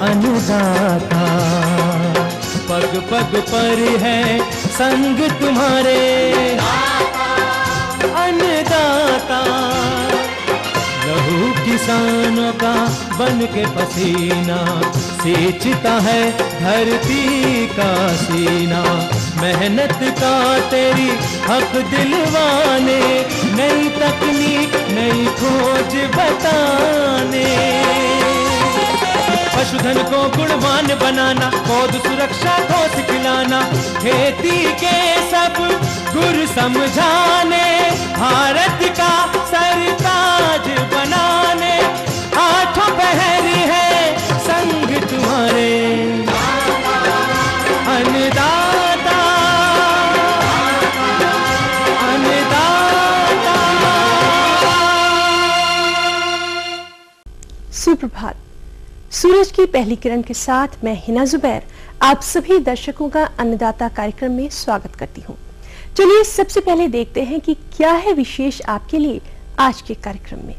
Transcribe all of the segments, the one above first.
अन्नदाता। पग पग पर है संग तुम्हारे अन्नदाता। लहू किसानों का बन के पसीना सींचता है धरती का सीना। मेहनत का तेरी हक दिलवाने, नई तकनीक नई खोज बताने। पशुधन को गुणवान बनाना, पौध सुरक्षा को सिखलाना, खेती के सब गुर समझाने, भारत का सरताज बनाने। आठों पहर है संग तुम्हारे अन्नदाता अन्नदाता। सुप्रभात। सूरज की पहली किरण के साथ मैं हिना जुबैर आप सभी दर्शकों का अन्नदाता कार्यक्रम में स्वागत करती हूं। चलिए सबसे पहले देखते हैं कि क्या है विशेष आपके लिए आज के कार्यक्रम में।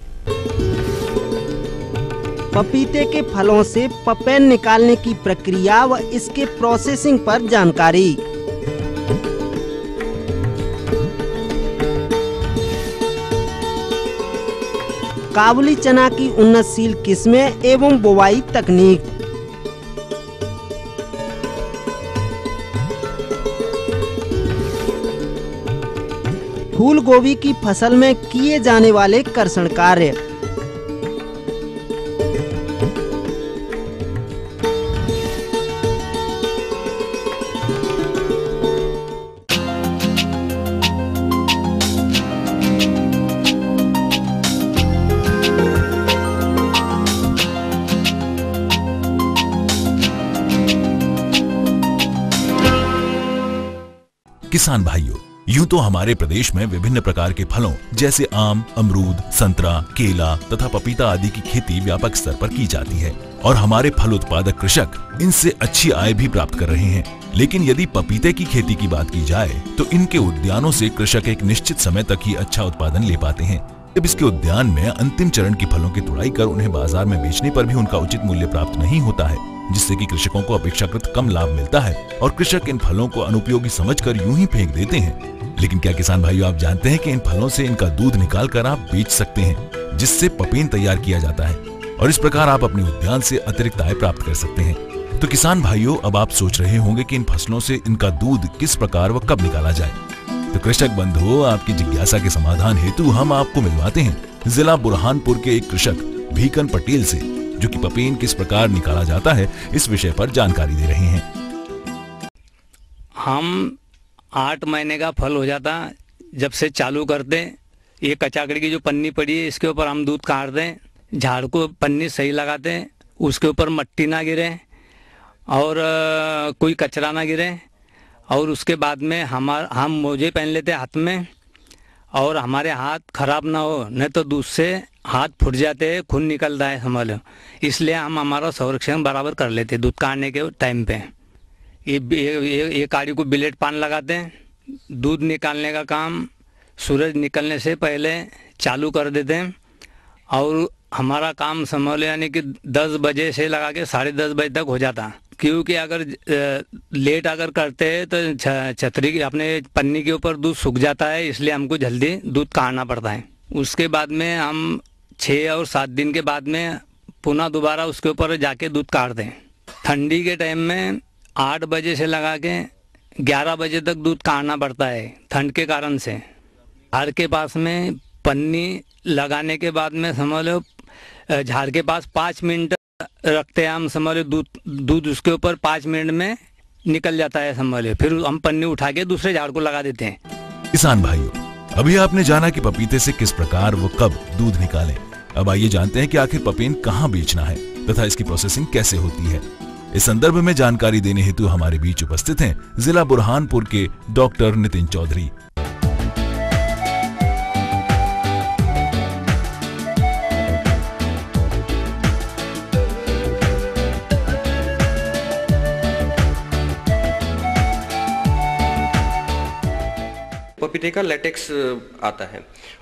पपीते के फलों से पपैन निकालने की प्रक्रिया व इसके प्रोसेसिंग पर जानकारी। काबुली चना की उन्नतशील किस्में एवं बुवाई तकनीक। फूल गोभी की फसल में किए जाने वाले कर्षण कार्य। किसान भाइयों, यूं तो हमारे प्रदेश में विभिन्न प्रकार के फलों जैसे आम, अमरूद, संतरा, केला तथा पपीता आदि की खेती व्यापक स्तर पर की जाती है और हमारे फल उत्पादक कृषक इनसे अच्छी आय भी प्राप्त कर रहे हैं। लेकिन यदि पपीते की खेती की बात की जाए तो इनके उद्यानों से कृषक एक निश्चित समय तक ही अच्छा उत्पादन ले पाते हैं। जब इसके उद्यान में अंतिम चरण की फलों की तुड़ाई कर उन्हें बाजार में बेचने पर भी उनका उचित मूल्य प्राप्त नहीं होता है, जिससे कि कृषकों को अपेक्षाकृत कम लाभ मिलता है और कृषक इन फलों को अनुपयोगी समझकर यूं ही फेंक देते हैं। लेकिन क्या किसान भाइयों आप जानते हैं कि इन फलों से इनका दूध निकालकर आप बेच सकते हैं, जिससे पपेन तैयार किया जाता है और इस प्रकार आप अपने उद्यान से अतिरिक्त आय प्राप्त कर सकते हैं। तो किसान भाइयों, अब आप सोच रहे होंगे कि इन फसलों से इनका दूध किस प्रकार व कब निकाला जाए। तो कृषक बंधुओं, आपकी जिज्ञासा के समाधान हेतु हम आपको मिलवाते हैं जिला बुरहानपुर के एक कृषक भीकन पटेल से, जो कि पपेन किस प्रकार निकाला जाता है इस विषय पर जानकारी दे रहे हैं। हम 8 महीने का फल हो जाता जब से चालू करते, ये कचाकड़ी की जो पन्नी पड़ी है इसके ऊपर हम दूध काट दें, झाड़ को पन्नी सही लगाते हैं, उसके ऊपर मट्टी ना गिरे और कोई कचरा ना गिरे, और उसके बाद में हम मोजे पहन लेते हाथ में और हमारे हाथ खराब ना हो, नहीं तो दूध से हाथ फूट जाते हैं, खून निकलता है समझ लो। इसलिए हम हमारा संरक्षण बराबर कर लेते दूध काटने के टाइम पे। ये काड़ी को बिलेट पान लगाते हैं। दूध निकालने का काम सूरज निकलने से पहले चालू कर देते हैं और हमारा काम समझ लो यानी कि 10 बजे से लगा के 10:30 बजे तक हो जाता। क्योंकि अगर लेट अगर करते हैं तो छतरी अपने पन्नी के ऊपर दूध सूख जाता है, इसलिए हमको जल्दी दूध काटना पड़ता है। उसके बाद में हम 6 और 7 दिन के बाद में पुनः दोबारा उसके ऊपर जाके दूध काट दें। ठंडी के टाइम में 8 बजे से लगा के 11 बजे तक दूध काटना पड़ता है ठंड के कारण से। झाड़ के पास में पन्नी लगाने के बाद में समझ लो झाड़ के पास 5 मिनट रखते हैं हम, समझ लो दूध उसके ऊपर 5 मिनट में निकल जाता है समझ लो। फिर हम पन्नी उठा के दूसरे झाड़ को लगा देते हैं। किसान भाइयों, अभी आपने जाना कि पपीते से किस प्रकार व कब दूध निकालें। अब आइए जानते हैं कि आखिर पपेन कहाँ बेचना है तथा इसकी प्रोसेसिंग कैसे होती है। इस संदर्भ में जानकारी देने हेतु हमारे बीच उपस्थित हैं जिला बुरहानपुर के डॉक्टर नितिन चौधरी। पपीते का लेटेक्स आता है,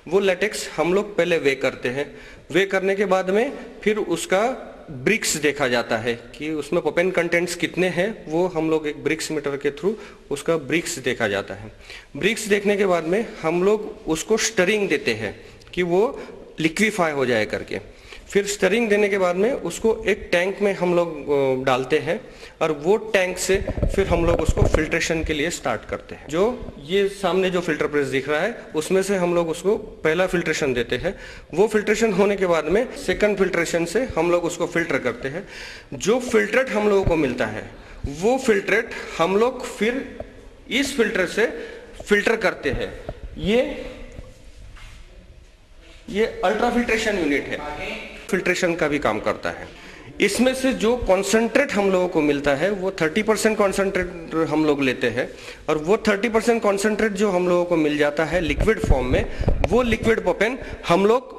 वो लेटेक्स हम लोग पहले वे करते हैं। वे करने के बाद में फिर उसका ब्रिक्स देखा जाता है कि उसमें पपेन कंटेंट्स कितने हैं, वो हम लोग एक ब्रिक्स मीटर के थ्रू उसका ब्रिक्स देखा जाता है। ब्रिक्स देखने के बाद में हम लोग उसको स्टरिंग देते हैं कि वो लिक्विफाई हो जाए करके। फिर स्टरिंग देने के बाद में उसको एक टैंक में हम लोग डालते हैं और वो टैंक से फिर हम लोग उसको फिल्ट्रेशन के लिए स्टार्ट करते हैं। जो ये सामने जो फिल्टर प्रेस दिख रहा है उसमें से हम लोग उसको पहला फिल्ट्रेशन देते हैं। वो फिल्ट्रेशन होने के बाद में सेकंड फिल्ट्रेशन से हम लोग उसको फिल्टर करते हैं। जो फिल्ट्रेट हम लोगों को मिलता है वो फिल्ट्रेट हम लोग फिर इस फिल्टर से फिल्टर करते हैं। ये अल्ट्रा फिल्ट्रेशन यूनिट है, फिल्ट्रेशन का भी काम करता है। इसमें से जो कॉन्सेंट्रेट हम लोगों को मिलता है वो 30% कॉन्सेंट्रेट हम लोग लेते हैं और वो 30% कॉन्सेंट्रेट जो हम लोगों को मिल जाता है लिक्विड फॉर्म में, वो लिक्विड पपेन हम लोग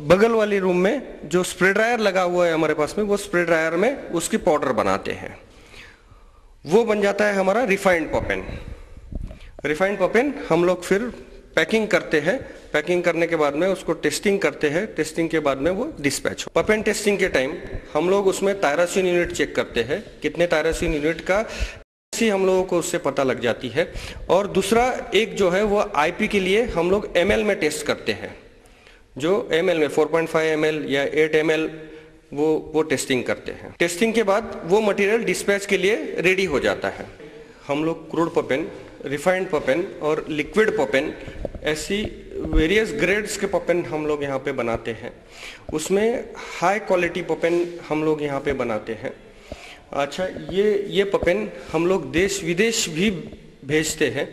बगल वाली रूम में जो स्प्रे ड्रायर लगा हुआ है हमारे पास में, वो स्प्रे ड्रायर में उसकी पाउडर बनाते हैं। वो बन जाता है हमारा रिफाइंड पपेन। रिफाइंड पपेन हम लोग फिर पैकिंग करते हैं। पैकिंग करने के बाद में उसको टेस्टिंग करते हैं। टेस्टिंग के बाद में वो डिस्पैच हो। पपेन टेस्टिंग के टाइम हम लोग उसमें टायरोसिन यूनिट चेक करते हैं, कितने टायरोसिन यूनिट का हम लोगों को उससे पता लग जाती है। और दूसरा एक जो है वो आईपी के लिए हम लोग ml में टेस्ट करते हैं। जो ml में 4.5 ml या 8 ml वो टेस्टिंग करते हैं। टेस्टिंग के बाद वो मटेरियल डिस्पैच के लिए रेडी हो जाता है। हम लोग क्रूड पपेन, रिफाइंड पपेन और लिक्विड पपेन ऐसी वेरियस ग्रेड्स के पपेन हम लोग यहाँ पे बनाते हैं। उसमें हाई क्वालिटी पपेन हम लोग यहाँ पे बनाते हैं। अच्छा, ये पपेन हम लोग देश विदेश भी भेजते हैं।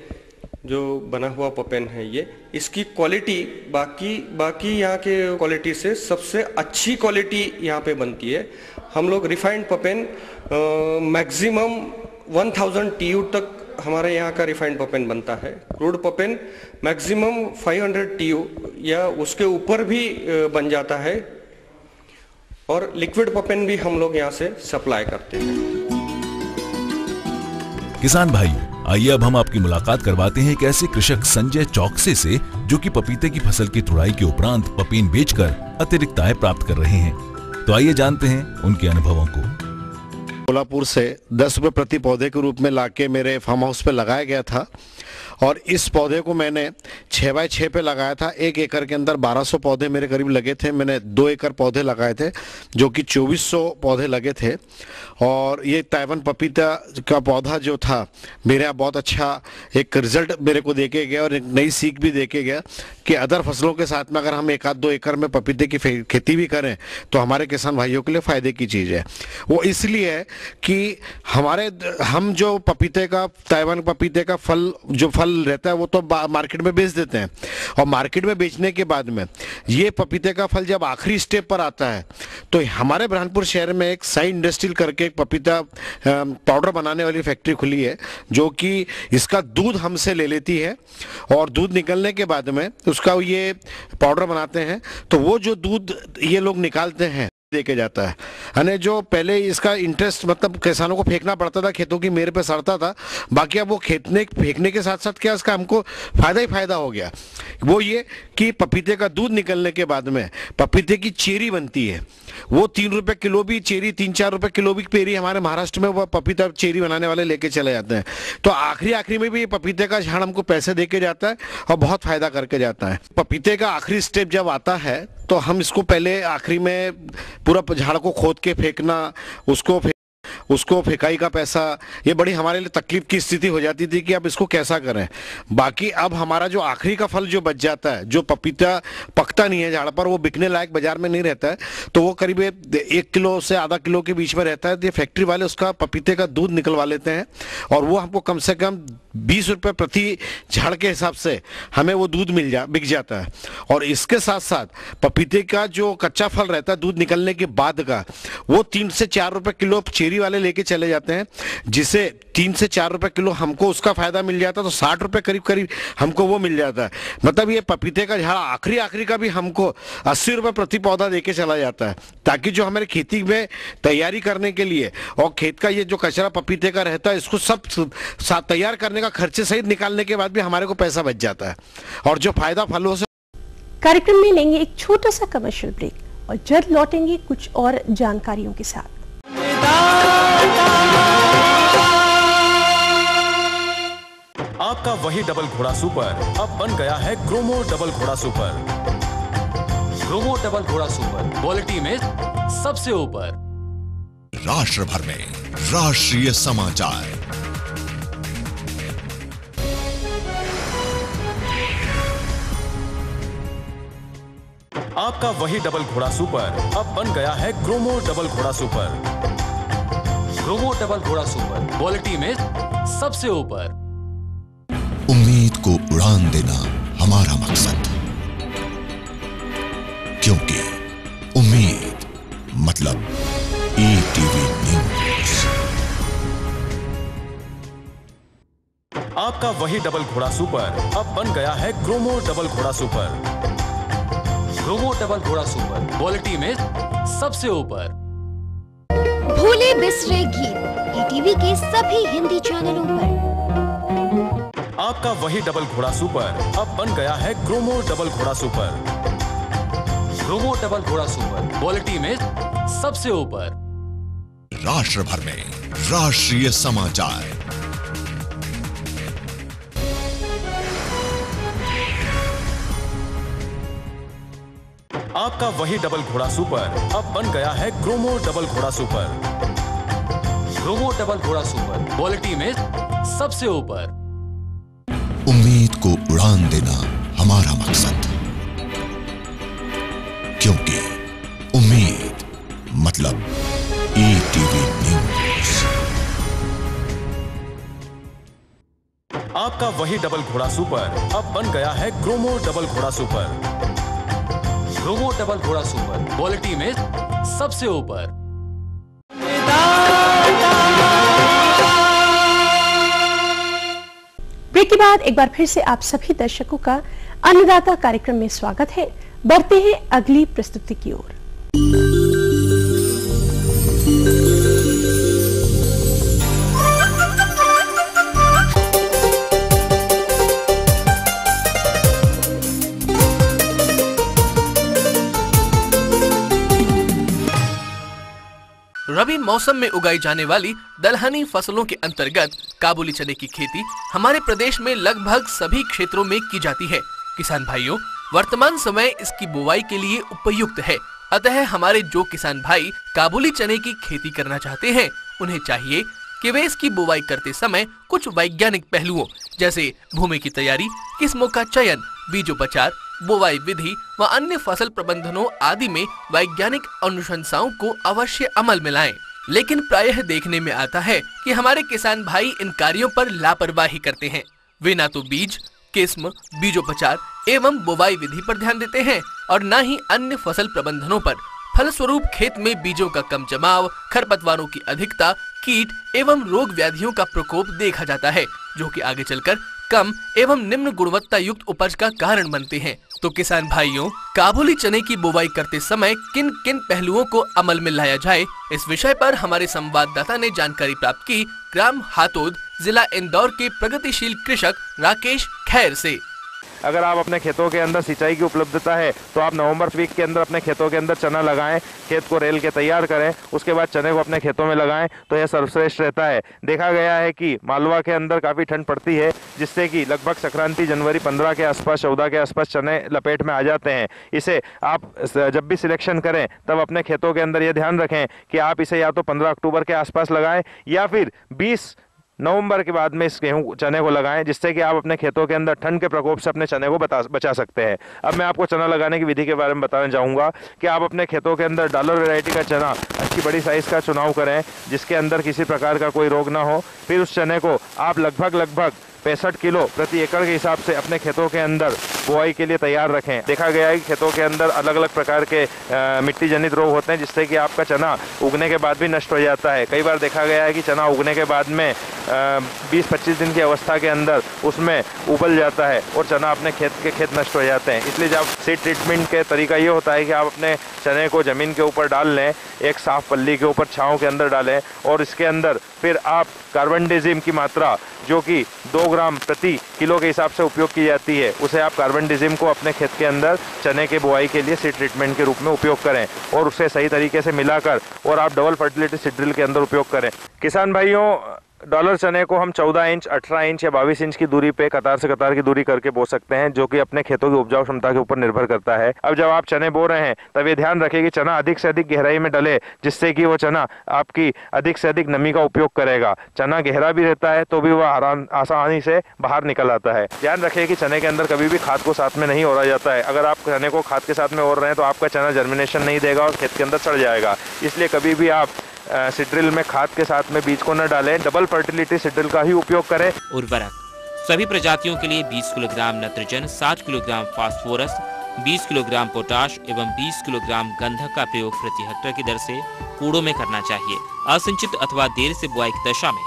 जो बना हुआ पपेन है ये, इसकी क्वालिटी बाकी यहाँ के क्वालिटी से सबसे अच्छी क्वालिटी यहाँ पे बनती है। हम लोग रिफाइंड पपेन मैक्सिमम 1000 TU तक हमारे यहाँ का रिफाइंड पपेन बनता है। क्रूड पपेन मैक्सिमम 500 TU या उसके ऊपर भी बन जाता है। और लिक्विड पपेन भी हम लोग यहाँ से सप्लाई करते हैं। किसान भाई, आइए अब हम आपकी मुलाकात करवाते हैं एक ऐसे कृषक संजय चौकसे से जो कि पपीते की फसल की तुड़ाई के उपरांत पपेन बेचकर अतिरिक्त आय प्राप्त कर रहे हैं। तो आइए जानते हैं उनके अनुभवों को। कोल्हापुर से 10 रुपये प्रति पौधे के रूप में लाके मेरे फार्म हाउस पे लगाया गया था और इस पौधे को मैंने 6 बाय 6 पे लगाया था। 1 एकड़ के अंदर 1200 पौधे मेरे करीब लगे थे। मैंने 2 एकड़ पौधे लगाए थे जो कि 2400 पौधे लगे थे। और ये ताइवान पपीता का पौधा जो था मेरे यहाँ बहुत अच्छा एक रिजल्ट मेरे को देके गया और एक नई सीख भी देके गया कि अदर फसलों के साथ में अगर हम 1-2 एकड़ में पपीते की खेती भी करें तो हमारे किसान भाइयों के लिए फ़ायदे की चीज़ है। वो इसलिए है कि हम जो पपीते का, ताइवान पपीते का जो फल रहता है वो तो मार्केट में बेच देते हैं और मार्केट में बेचने के बाद में ये पपीते का फल जब आखिरी स्टेप पर आता है तो हमारे बुरहानपुर शहर में एक साई इंडस्ट्रियल करके एक पपीता पाउडर बनाने वाली फैक्ट्री खुली है जो कि इसका दूध हमसे ले लेती है और दूध निकलने के बाद में उसका ये पाउडर बनाते हैं। तो वो जो दूध ये लोग निकालते हैं देके जाता है। यानी जो पहले इसका इंटरेस्ट मतलब किसानों को फेंकना पड़ता था, खेतों की मेरे पे सड़ता था, बाकी अब वो फेंकने के साथ साथ क्या इसका हमको फायदा ही फायदा हो गया। वो ये कि पपीते का दूध निकलने के बाद में पपीते की चेरी बनती है। वो 3 रुपए किलो भी चेरी, 3-4 रुपए किलो भी पेरी हमारे महाराष्ट्र में वो पपीता चेरी बनाने वाले लेके चले जाते हैं। तो आखिरी में भी ये पपीते का झाड़ हमको पैसे दे के जाता है और बहुत फायदा करके जाता है। पपीते का आखिरी स्टेप जब आता है तो हम इसको पहले आखिरी में पूरा झाड़ को खोद के फेंकना, उसको फेंकाई का पैसा, ये बड़ी हमारे लिए तकलीफ की स्थिति हो जाती थी कि अब इसको कैसा करें। बाकी अब हमारा जो आखिरी का फल जो बच जाता है, जो पपीता पकता नहीं है झाड़ पर, वो बिकने लायक बाजार में नहीं रहता है, तो वो करीब 1 किलो से आधा किलो के बीच में रहता है। तो ये फैक्ट्री वाले उसका पपीते का दूध निकलवा लेते हैं और वो हमको कम से कम 20 रुपये प्रति झाड़ के हिसाब से हमें वो दूध बिक जाता है। और इसके साथ साथ पपीते का जो कच्चा फल रहता है दूध निकलने के बाद का, वो 3 से 4 रुपए किलो चेरी वाले लेके चले जाते हैं, जिसे 3 से 4 रुपए किलो हमको उसका फायदा मिल जाता है। तो 60 रुपए करीब हमको वो मिल जाता है। मतलब ये पपीते का झाड़ आखिरी का भी हमको 80 रुपए प्रति पौधा देके चला जाता है, ताकि जो हमारे खेती में तैयारी करने के लिए और खेत का ये जो कचरा पपीते का रहता है इसको सब तैयार करने का खर्चे सहित निकालने के बाद भी हमारे को पैसा बच जाता है। और जो फायदा फलों से। कार्यक्रम में लेंगे एक छोटा सा कमर्शियल ब्रेक और जल्द लौटेंगे कुछ और जानकारियों के साथ। आपका वही डबल घोड़ा सुपर अब बन गया है ग्रोमो डबल घोड़ा सुपर। ग्रोमो डबल घोड़ा सुपर क्वालिटी में सबसे ऊपर। राष्ट्र भर में राष्ट्रीय समाचार। आपका वही डबल घोड़ा सुपर अब बन गया है ग्रोमो डबल घोड़ा सुपर। ग्रोमो डबल घोड़ा सुपर क्वालिटी में सबसे ऊपर। उम्मीद को उड़ान देना हमारा मकसद, क्योंकि उम्मीद मतलब ईटीवी न्यूज। आपका वही डबल घोड़ा सुपर अब बन गया है ग्रोमो डबल घोड़ा सुपर। ग्रोमो डबल घोड़ा सुपर क्वालिटी में सबसे ऊपर। भूले बिसरे गीत ईटीवी के सभी हिंदी चैनलों पर। आपका वही डबल घोड़ा सुपर अब बन गया है ग्रोमो डबल घोड़ा सुपर। ग्रोमो डबल घोड़ा सुपर क्वालिटी में सबसे ऊपर। राष्ट्र भर में राष्ट्रीय समाचार। आपका वही डबल घोड़ा सुपर अब बन गया है ग्रोमो डबल घोड़ा सुपर। ग्रोमो डबल घोड़ा सुपर क्वालिटी में सबसे ऊपर। उम्मीद को उड़ान देना हमारा मकसद, क्योंकि उम्मीद मतलब ईटीवी न्यूज। आपका वही डबल घोड़ा सुपर अब बन गया है ग्रोमो डबल घोड़ा सुपर। ग्रोमो डबल घोड़ा सुपर क्वालिटी में सबसे ऊपर। ब्रेक के बाद एक बार फिर से आप सभी दर्शकों का अन्नदाता कार्यक्रम में स्वागत है। बढ़ते हैं अगली प्रस्तुति की ओर। रबी मौसम में उगाई जाने वाली दलहनी फसलों के अंतर्गत काबुली चने की खेती हमारे प्रदेश में लगभग सभी क्षेत्रों में की जाती है। किसान भाइयों, वर्तमान समय इसकी बुवाई के लिए उपयुक्त है। अतः हमारे जो किसान भाई काबुली चने की खेती करना चाहते हैं, उन्हें चाहिए कि वे इसकी बुवाई करते समय कुछ वैज्ञानिक पहलुओं जैसे भूमि की तैयारी, किस्मों का चयन, बीजोपचार, बुवाई विधि व अन्य फसल प्रबंधनों आदि में वैज्ञानिक अनुशंसाओं को अवश्य अमल में लाएं। लेकिन प्रायः देखने में आता है कि हमारे किसान भाई इन कार्यों पर लापरवाही करते हैं। वे ना तो बीज, किस्म, बीजोपचार एवं बुवाई विधि पर ध्यान देते हैं और न ही अन्य फसल प्रबंधनों पर। फलस्वरूप खेत में बीजों का कम जमाव, खरपतवारों की अधिकता, कीट एवं रोग व्याधियों का प्रकोप देखा जाता है, जो कि आगे चलकर कम एवं निम्न गुणवत्ता युक्त उपज का कारण बनते हैं। तो किसान भाइयों, काबुली चने की बुवाई करते समय किन किन पहलुओं को अमल में लाया जाए, इस विषय पर हमारे संवाददाता ने जानकारी प्राप्त की ग्राम हातोद, जिला इंदौर के प्रगतिशील कृषक राकेश खैर से। अगर आप अपने खेतों के अंदर सिंचाई की उपलब्धता है तो आप नवंबर वीक के अंदर अपने खेतों के अंदर चना लगाएं, खेत को रेल के तैयार करें, उसके बाद चने को अपने खेतों में लगाएं तो यह सर्वश्रेष्ठ रहता है। देखा गया है कि मालवा के अंदर काफ़ी ठंड पड़ती है, जिससे कि लगभग संक्रांति जनवरी 15 के आसपास 14 के आसपास चने लपेट में आ जाते हैं। इसे आप जब भी सिलेक्शन करें तब अपने खेतों के अंदर यह ध्यान रखें कि आप इसे या तो 15 अक्टूबर के आसपास लगाएं या फिर 20 नवंबर के बाद में इस गेहूं चने को लगाएं, जिससे कि आप अपने खेतों के अंदर ठंड के प्रकोप से अपने चने को बचा सकते हैं। अब मैं आपको चना लगाने की विधि के बारे में बताना चाहूँगा कि आप अपने खेतों के अंदर डॉलर वैरायटी का चना अच्छी बड़ी साइज़ का चुनाव करें, जिसके अंदर किसी प्रकार का कोई रोग ना हो। फिर उस चने को आप लगभग 65 किलो प्रति एकड़ के हिसाब से अपने खेतों के अंदर बुआई के लिए तैयार रखें। देखा गया है कि खेतों के अंदर अलग अलग प्रकार के मिट्टी जनित रोग होते हैं, जिससे कि आपका चना उगने के बाद भी नष्ट हो जाता है। कई बार देखा गया है कि चना उगने के बाद में 20-25 दिन की अवस्था के अंदर उसमें उबल जाता है और चना अपने खेत नष्ट हो जाते हैं। इसलिए जब सीड ट्रीटमेंट के तरीका ये होता है कि आप अपने चने को ज़मीन के ऊपर डाल लें, एक साफ पल्ली के ऊपर छाँव के अंदर डालें और इसके अंदर फिर आप कार्बनडाजिम की मात्रा जो कि 2 ग्राम प्रति किलो के हिसाब से उपयोग की जाती है, उसे आप कार्बनडाजिम को अपने खेत के अंदर चने के बुआई के लिए सीड ट्रीटमेंट के रूप में उपयोग करें और उसे सही तरीके से मिलाकर और आप डबल फर्टिलिटी सीड ड्रिल के अंदर उपयोग करें। किसान भाइयों, डॉलर चने को हम 14 इंच, 18 इंच या 22 इंच की दूरी पे कतार से कतार की दूरी करके बो सकते हैं, जो कि अपने खेतों की उपजाऊ क्षमता के ऊपर निर्भर करता है। अब जब आप चने बो रहे हैं तब ये ध्यान रखें कि चना अधिक से अधिक गहराई में डले, जिससे कि वो चना आपकी अधिक से अधिक नमी का उपयोग करेगा। चना गहरा भी रहता है तो भी वह आसानी से बाहर निकल आता है। ध्यान रखें कि चने के अंदर कभी भी खाद को साथ में नहीं ओरा जाता है। अगर आप चने को खाद के साथ में ओर रहे हैं तो आपका चना जर्मिनेशन नहीं देगा और खेत के अंदर सड़ जाएगा। इसलिए कभी भी आप सीड ड्रिल में खाद के साथ में बीज को न डालें, डबल फर्टिलिटी सीड ड्रिल का ही उपयोग करें। उर्वरक सभी प्रजातियों के लिए 20 kilogram nitrogen, 60 kilogram phosphorus, 20 kilogram potash एवं 20 किलोग्राम गंधक का प्रयोग प्रति हेक्टेयर की दर से कूड़ों में करना चाहिए। असिंचित अथवा देर से बुआई की दशा में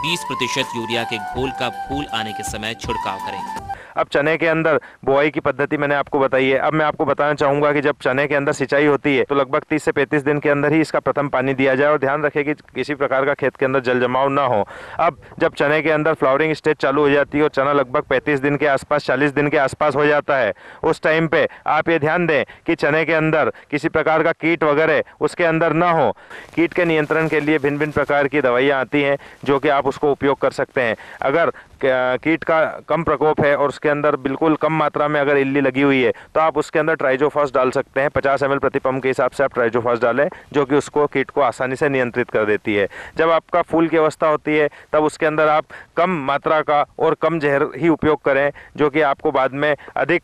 20% यूरिया के घोल का फूल आने के समय छिड़काव करें। अब चने के अंदर बुआई की पद्धति मैंने आपको बताई है। अब मैं आपको बताना चाहूँगा कि जब चने के अंदर सिंचाई होती है तो लगभग 30 से 35 दिन के अंदर ही इसका प्रथम पानी दिया जाए और ध्यान रखें कि किसी प्रकार का खेत के अंदर जल जमाव ना हो। अब जब चने के अंदर फ्लावरिंग स्टेज चालू हो जाती है और चना लगभग 35 दिन के आसपास, 40 दिन के आसपास हो जाता है, उस टाइम पे आप ये ध्यान दें कि चने के अंदर किसी प्रकार का कीट वगैरह उसके अंदर ना हो। कीट के नियंत्रण के लिए भिन्न भिन्न प्रकार की दवाइयाँ आती हैं जो कि आप उसको उपयोग कर सकते हैं। अगर कीट का कम प्रकोप है और उसके अंदर बिल्कुल कम मात्रा में अगर इल्ली लगी हुई है तो आप उसके अंदर ट्राइजोफॉस डाल सकते हैं। 50 ml प्रति पंप के हिसाब से आप ट्राइजोफॉस डालें, जो कि उसको कीट को आसानी से नियंत्रित कर देती है। जब आपका फूल की अवस्था होती है तब उसके अंदर आप कम मात्रा का और कम जहर ही उपयोग करें, जो कि आपको बाद में अधिक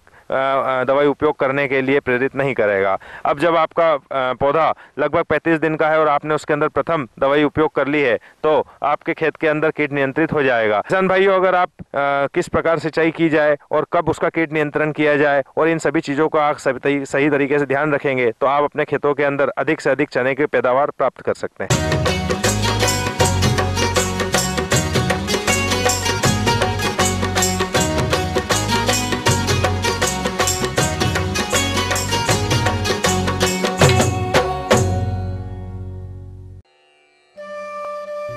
दवाई उपयोग करने के लिए प्रेरित नहीं करेगा। अब जब आपका पौधा लगभग 35 दिन का है और आपने उसके अंदर प्रथम दवाई उपयोग कर ली है तो आपके खेत के अंदर कीट नियंत्रित हो जाएगा। किसान भाइयों, अगर आप किस प्रकार सिंचाई की जाए और कब उसका कीट नियंत्रण किया जाए और इन सभी चीज़ों का आप सही तरीके से ध्यान रखेंगे तो आप अपने खेतों के अंदर अधिक से अधिक चने की पैदावार प्राप्त कर सकते हैं।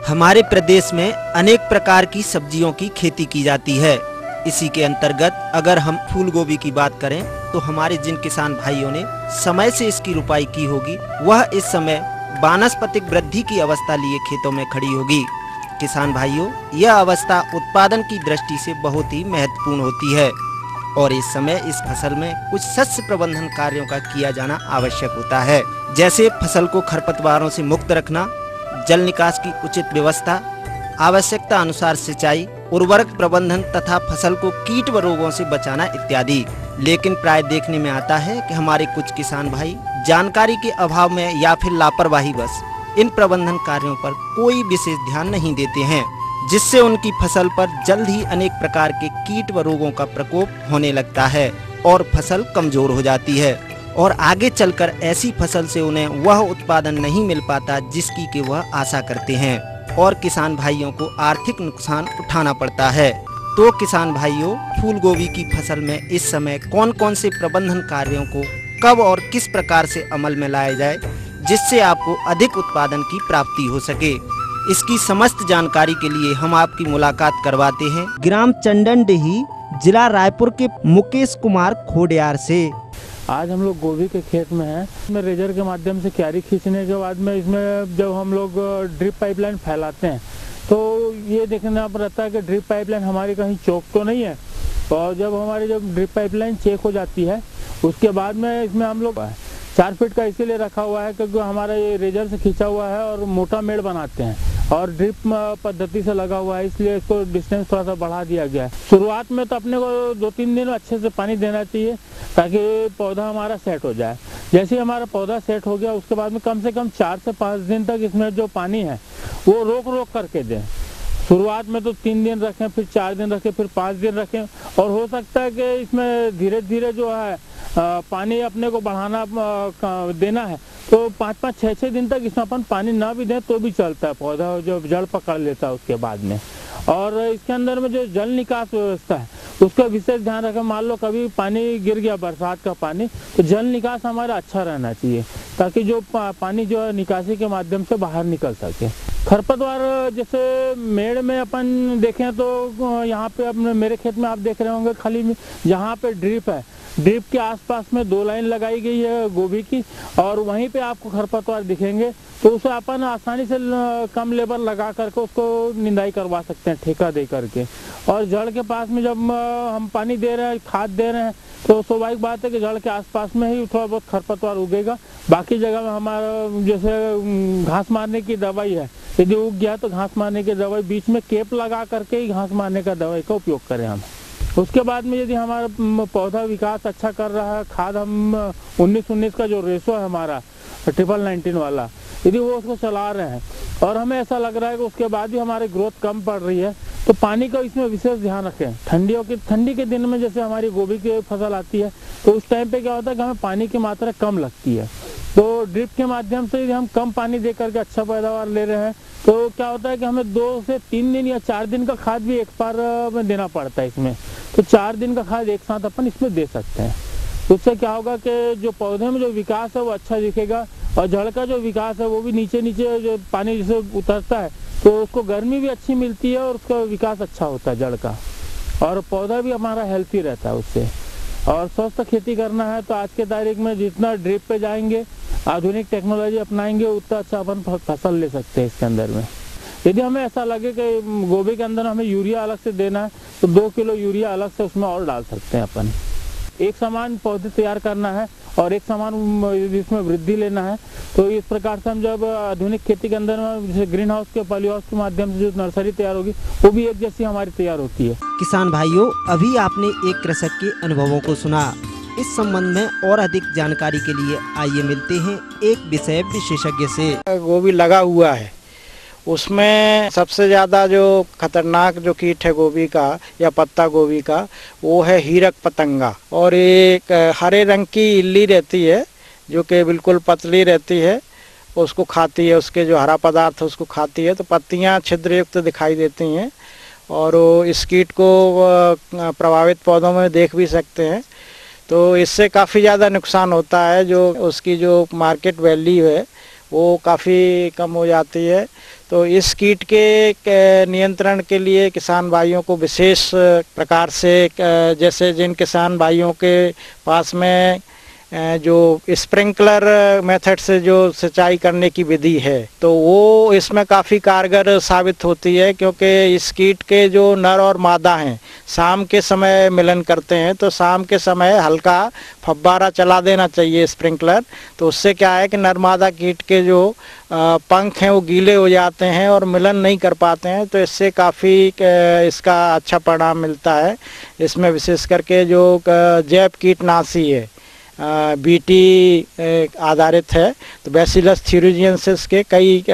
हमारे प्रदेश में अनेक प्रकार की सब्जियों की खेती की जाती है। इसी के अंतर्गत अगर हम फूल गोभी की बात करें तो हमारे जिन किसान भाइयों ने समय से इसकी रुपाई की होगी वह इस समय वानस्पतिक वृद्धि की अवस्था लिए खेतों में खड़ी होगी। किसान भाइयों, यह अवस्था उत्पादन की दृष्टि से बहुत ही महत्वपूर्ण होती है और इस समय इस फसल में कुछ शस्य प्रबंधन कार्यों का किया जाना आवश्यक होता है, जैसे फसल को खरपतवारों से मुक्त रखना, जल निकास की उचित व्यवस्था, आवश्यकता अनुसार सिंचाई, उर्वरक प्रबंधन तथा फसल को कीट व रोगों से बचाना इत्यादि। लेकिन प्राय देखने में आता है कि हमारे कुछ किसान भाई जानकारी के अभाव में या फिर लापरवाही बस इन प्रबंधन कार्यों पर कोई विशेष ध्यान नहीं देते हैं, जिससे उनकी फसल पर जल्द ही अनेक प्रकार के कीट व रोगों का प्रकोप होने लगता है और फसल कमजोर हो जाती है और आगे चलकर ऐसी फसल से उन्हें वह उत्पादन नहीं मिल पाता जिसकी कि वह आशा करते हैं और किसान भाइयों को आर्थिक नुकसान उठाना पड़ता है। तो किसान भाइयों, फूल गोभी की फसल में इस समय कौन कौन से प्रबंधन कार्यों को कब और किस प्रकार से अमल में लाया जाए जिससे आपको अधिक उत्पादन की प्राप्ति हो सके, इसकी समस्त जानकारी के लिए हम आपकी मुलाकात करवाते हैं ग्राम चंदनडीही, जिला रायपुर के मुकेश कुमार खोडियार से। आज हम लोग गोभी के खेत में हैं। इसमें रेजर के माध्यम से क्यारी खींचने के बाद में इसमें जब हम लोग ड्रिप पाइपलाइन फैलाते हैं तो ये देखना पड़ता है कि ड्रिप पाइपलाइन हमारी कहीं चौक तो नहीं है। और जब ड्रिप पाइपलाइन चेक हो जाती है उसके बाद में इसमें हम लोग 4 फीट का इसीलिए रखा हुआ है क्योंकि हमारा ये रेजर से खींचा हुआ है और मोटा मेड़ बनाते हैं और ड्रिप पद्धति से लगा हुआ है, इसलिए इसको डिस्टेंस थोड़ा सा बढ़ा दिया गया है। शुरुआत में तो अपने को 2-3 दिन अच्छे से पानी देना चाहिए ताकि पौधा हमारा सेट हो जाए। जैसे हमारा पौधा सेट हो गया उसके बाद में कम से कम 4 से 5 दिन तक इसमें जो पानी है वो रोक करके दें। शुरुआत में तो 3 दिन रखें, फिर 4 दिन रखें, फिर 5 दिन रखें और हो सकता है कि इसमें धीरे धीरे जो है पानी अपने को बढ़ाना देना है तो 5-5, 6-6 दिन तक इसमें अपन पानी ना भी दें तो भी चलता है, पौधा जो जड़ पकड़ लेता है उसके बाद में। और इसके अंदर में जो जल निकास व्यवस्था है उसका विशेष ध्यान रखें। मान लो कभी पानी गिर गया, बरसात का पानी, तो जल निकास हमारा अच्छा रहना चाहिए ताकि जो पानी जो है निकासी के माध्यम से बाहर निकल सके। खरपतवार जैसे मेड़ में अपन देखें तो यहाँ पे अपने मेरे खेत में आप देख रहे होंगे, खाली जहाँ पे ड्रिप है, ड्रिप के आसपास में 2 लाइन लगाई गई है गोभी की, और वहीं पे आपको खरपतवार दिखेंगे। तो उसे अपन आसानी से कम लेबर लगा करके उसको निंदाई करवा सकते हैं, ठेका दे करके। और जड़ के पास में जब हम पानी दे रहे हैं, खाद दे रहे हैं, तो स्वाभाविक बात है कि जड़ के आसपास में ही थोड़ा बहुत खरपतवार उगेगा। बाकी जगह में हमारा जैसे घास मारने की दवाई है, यदि उग गया तो घास मारने की दवाई बीच में केप लगा करके ही घास मारने का दवाई का उपयोग करें हम। उसके बाद में यदि हमारा पौधा विकास अच्छा कर रहा है, खाद हम 19-19 का जो रेशो है हमारा 19-19 वाला, यदि वो उसको चला रहे हैं और हमें ऐसा लग रहा है कि उसके बाद भी हमारी ग्रोथ कम पड़ रही है, तो पानी का इसमें विशेष ध्यान रखें। ठंडी के दिन में जैसे हमारी गोभी की फसल आती है तो उस टाइम पे क्या होता है कि हमें पानी की मात्रा कम लगती है। तो ड्रिप के माध्यम से यदि हम कम पानी दे करके अच्छा पैदावार ले रहे हैं तो क्या होता है कि हमें 2 से 3 दिन या 4 दिन का खाद भी एक बार में देना पड़ता है इसमें। तो 4 दिन का खाद एक साथ अपन इसमें दे सकते हैं। तो उससे क्या होगा कि जो पौधे में जो विकास है वो अच्छा दिखेगा, और जड़ का जो विकास है वो भी नीचे जो पानी जैसे उतरता है तो उसको गर्मी भी अच्छी मिलती है और उसका विकास अच्छा होता है जड़ का, और पौधा भी हमारा हेल्थी रहता है उससे। और स्वस्थ खेती करना है तो आज के तारीख में जितना ड्रिप पे जाएंगे, आधुनिक टेक्नोलॉजी अपनाएंगे, उतना अच्छा अपन फसल ले सकते हैं इसके अंदर में। यदि हमें ऐसा लगे कि गोभी के अंदर हमें यूरिया अलग से देना है तो 2 किलो यूरिया अलग से उसमें और डाल सकते हैं अपन। एक समान पौधे तैयार करना है और एक समान इसमें वृद्धि लेना है, तो इस प्रकार से हम जब आधुनिक खेती के अंदर में जैसे ग्रीन हाउस के पॉली हाउस के माध्यम से जो नर्सरी तैयार होगी वो भी एक जैसी हमारी तैयार होती है। किसान भाइयों, अभी आपने एक कृषक के अनुभवों को सुना। इस संबंध में और अधिक जानकारी के लिए आइए मिलते हैं एक विषय विशेषज्ञ से। गोभी लगा हुआ है, उसमें सबसे ज़्यादा जो खतरनाक जो कीट है गोभी का या पत्ता गोभी का वो है हीरक पतंगा, और एक हरे रंग की इल्ली रहती है जो कि बिल्कुल पतली रहती है, उसको खाती है, उसके जो हरा पदार्थ है उसको खाती है, तो पत्तियां छिद्रयुक्त दिखाई देती हैं। और इस कीट को प्रभावित पौधों में देख भी सकते हैं, तो इससे काफ़ी ज़्यादा नुकसान होता है। जो उसकी जो मार्केट वैल्यू है वो काफ़ी कम हो जाती है। तो इस कीट के नियंत्रण के लिए किसान भाइयों को विशेष प्रकार से, जैसे जिन किसान भाइयों के पास में जो स्प्रिंकलर मेथड से जो सिंचाई करने की विधि है तो वो इसमें काफ़ी कारगर साबित होती है, क्योंकि इस कीट के जो नर और मादा हैं शाम के समय मिलन करते हैं, तो शाम के समय हल्का फव्वारा चला देना चाहिए स्प्रिंकलर। तो उससे क्या है कि नर मादा कीट के जो पंख हैं वो गीले हो जाते हैं और मिलन नहीं कर पाते हैं, तो इससे काफ़ी इसका अच्छा परिणाम मिलता है। इसमें विशेष करके जो जैव कीटनाशी है बीटी आधारित है, तो बैसिलस थ्यूरिजियंसिस के कई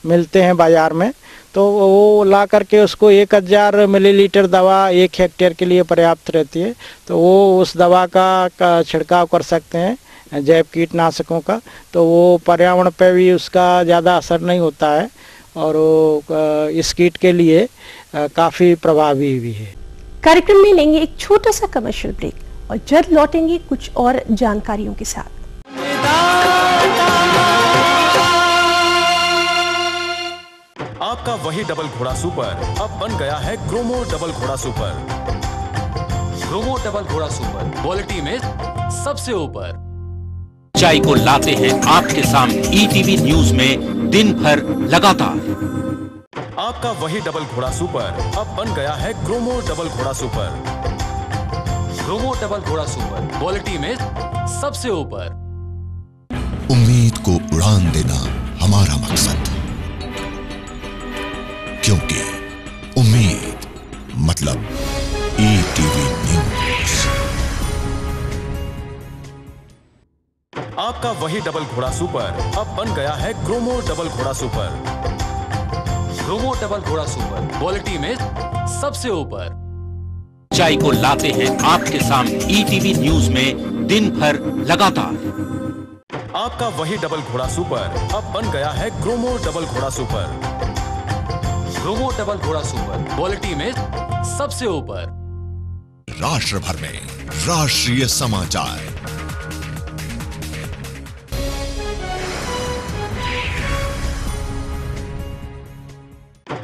मिलते हैं बाज़ार में, तो वो ला करके उसको 1000 मिलीलीटर दवा 1 हेक्टेयर के लिए पर्याप्त रहती है, तो वो उस दवा का छिड़काव कर सकते हैं जैव कीटनाशकों का, तो वो पर्यावरण पे भी उसका ज़्यादा असर नहीं होता है और वो इस कीट के लिए काफ़ी प्रभावी भी है। कार्यक्रम में लेंगे एक छोटा सा कमर्शियल ब्रेक और जल्द लौटेंगे कुछ और जानकारियों के साथ। आपका वही डबल घोड़ा सुपर अब बन गया है ग्रोमो डबल घोड़ा सुपर। ग्रोमो डबल घोड़ा सुपर क्वालिटी में सबसे ऊपर। सच्चाई को लाते हैं आपके सामने ईटीवी न्यूज में दिन भर लगातार। आपका वही डबल घोड़ा सुपर अब बन गया है ग्रोमो डबल घोड़ा सुपर। ग्रोमो डबल घोड़ा सुपर क्वालिटी में सबसे ऊपर। उम्मीद को उड़ान देना हमारा मकसद, क्योंकि उम्मीद मतलब ईटीवी न्यूज। आपका वही डबल घोड़ा सुपर अब बन गया है ग्रोमो डबल घोड़ा सुपर। ग्रोमो डबल घोड़ा सुपर क्वालिटी में सबसे ऊपर। सच्चाई को लाते हैं आपके सामने ईटीवी न्यूज में दिन भर लगातार। आपका वही डबल घोड़ा सुपर अब बन गया है ग्रोमो डबल घोड़ा सुपर। ग्रोमो डबल घोड़ा सुपर क्वालिटी में सबसे ऊपर। राष्ट्र भर में राष्ट्रीय समाचार।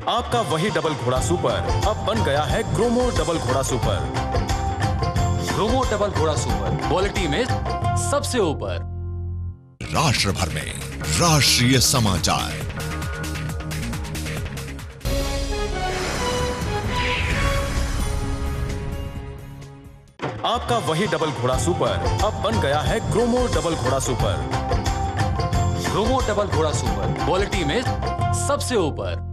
आपका वही डबल घोड़ा सुपर अब बन गया है ग्रोमो डबल घोड़ा सुपर। ग्रोमो डबल घोड़ा सुपर क्वालिटी में सबसे ऊपर। राष्ट्र भर में राष्ट्रीय समाचार। आपका वही डबल घोड़ा सुपर अब बन गया है ग्रोमो डबल घोड़ा सुपर। ग्रोमो डबल घोड़ा सुपर क्वालिटी में सबसे ऊपर।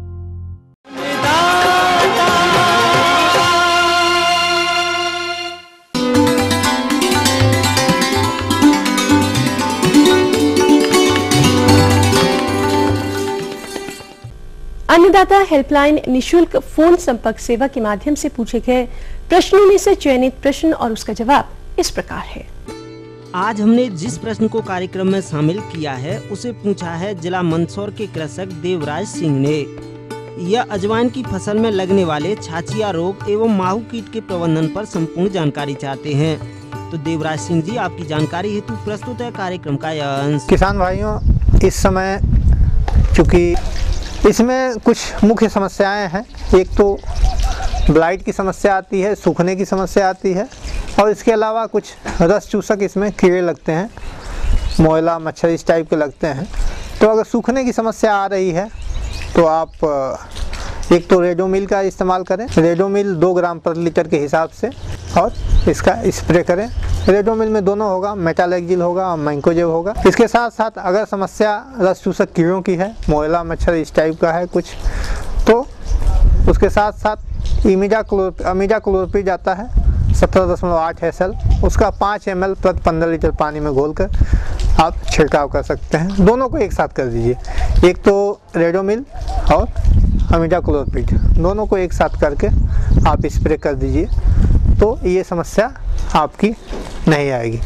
अन्नदाता हेल्पलाइन निशुल्क फोन संपर्क सेवा के माध्यम से पूछे गए प्रश्नों में से चयनित प्रश्न और उसका जवाब इस प्रकार है। आज हमने जिस प्रश्न को कार्यक्रम में शामिल किया है उसे पूछा है जिला मंदसौर के कृषक देवराज सिंह ने। यह अजवाइन की फसल में लगने वाले छाछिया रोग एवं माहू कीट के प्रबंधन पर संपूर्ण जानकारी चाहते हैं। तो देवराज सिंह जी, आपकी जानकारी हेतु प्रस्तुत है कार्यक्रम का यह अंश। किसान भाइयों, इस समय चूँकि इसमें कुछ मुख्य समस्याएं हैं। एक तो ब्लाइट की समस्या आती है, सूखने की समस्या आती है और इसके अलावा कुछ रस चूसक इसमें कीड़े लगते हैं, मोयला मच्छर इस टाइप के लगते हैं। तो अगर सूखने की समस्या आ रही है तो आप एक तो रेडोमिल का इस्तेमाल करें। रेडोमिल 2 ग्राम पर लीटर के हिसाब से और इसका स्प्रे करें। रेडोमिल में दोनों होगा, मेटालेक्जिल होगा और मैंकोजेब होगा। इसके साथ साथ अगर समस्या रस चूसक कीड़ों की है, मोयला मच्छर इस टाइप का है कुछ, तो उसके साथ साथ अमीजा क्लोरप्रिड आता है 17.8 SL, उसका 5 ml प्रति 15 लीटर पानी में घोलकर आप छिड़काव कर सकते हैं। दोनों को एक साथ कर दीजिए, एक तो रेडोमिल और अमीजा क्लोरप्रिड, दोनों को एक साथ करके आप स्प्रे कर दीजिए तो ये समस्या आपकी नहीं आएगी।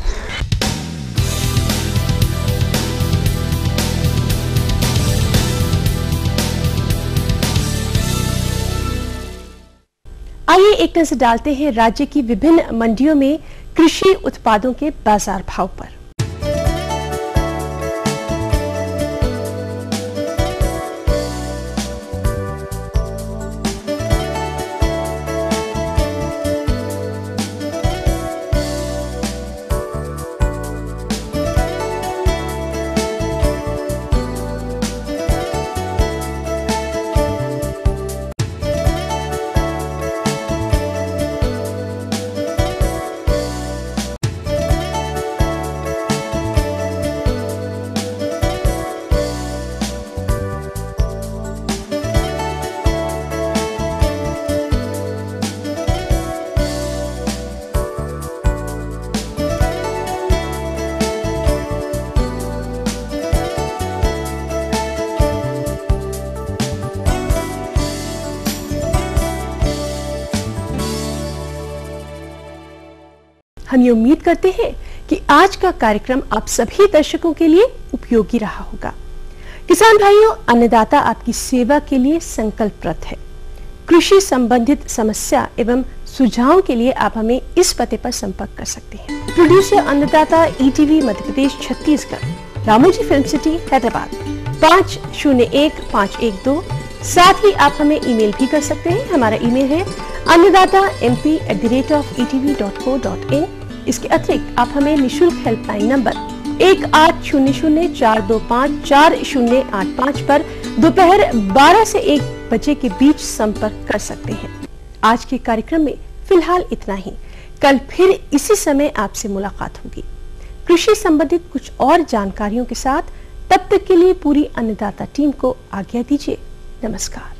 आइए एक नजर डालते हैं राज्य की विभिन्न मंडियों में कृषि उत्पादों के बाजार भाव पर। हम ये उम्मीद करते हैं कि आज का कार्यक्रम आप सभी दर्शकों के लिए उपयोगी रहा होगा। किसान भाइयों, अन्नदाता आपकी सेवा के लिए संकल्परत है। कृषि संबंधित समस्या एवं सुझावों के लिए आप हमें इस पते पर संपर्क कर सकते हैं। प्रोड्यूसर अन्नदाता ETV Madhya Pradesh Chhattisgarh, Ramoji film city Hyderabad 501512। साथ ही आप हमें ईमेल भी कर सकते हैं। हमारा ईमेल है annadatamp@etv.co.in। इसके अतिरिक्त आप हमें निशुल्क हेल्पलाइन नंबर 1800-425-4085 पर दोपहर 12 से 1 बजे के बीच संपर्क कर सकते हैं। आज के कार्यक्रम में फिलहाल इतना ही। कल फिर इसी समय आपसे मुलाकात होगी कृषि संबंधित कुछ और जानकारियों के साथ। तब तक के लिए पूरी अन्नदाता टीम को आज्ञा दीजिए। नमस्कार।